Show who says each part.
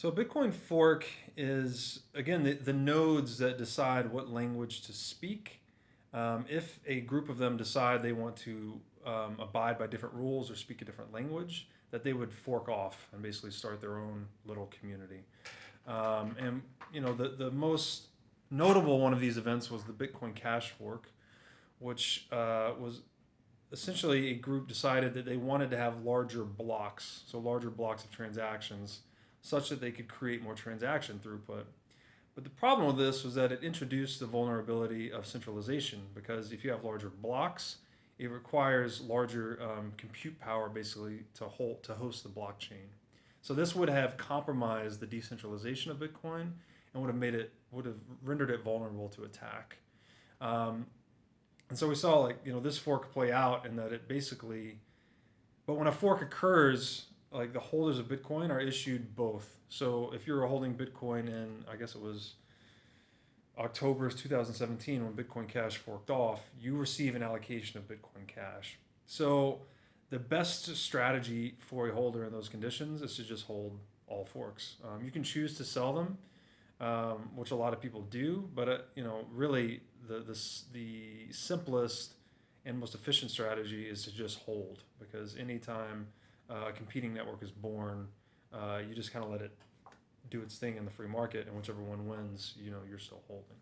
Speaker 1: So a Bitcoin fork is, again, the nodes that decide what language to speak. If a group of them decide they want to abide by different rules or speak a different language, that they would fork off and basically start their own little community. And the most notable one of these events was the Bitcoin Cash fork, which was essentially a group decided that they wanted to have larger blocks, so larger blocks of transactions, such that they could create more transaction throughput. But the problem with this was that it introduced the vulnerability of centralization because if you have larger blocks, it requires larger compute power basically to host the blockchain. So this would have compromised the decentralization of Bitcoin and would have rendered it vulnerable to attack. Um, and so we saw this fork play out in that it basically, but when a fork occurs, like the holders of Bitcoin are issued both. So if you're holding Bitcoin in, I guess it was October 2017 when Bitcoin Cash forked off, you receive an allocation of Bitcoin Cash. So the best strategy for a holder in those conditions is to just hold all forks. You can choose to sell them, which a lot of people do, but really the simplest and most efficient strategy is to just hold because anytime a competing network is born, you just kind of let it do its thing in the free market, and whichever one wins, you're still holding.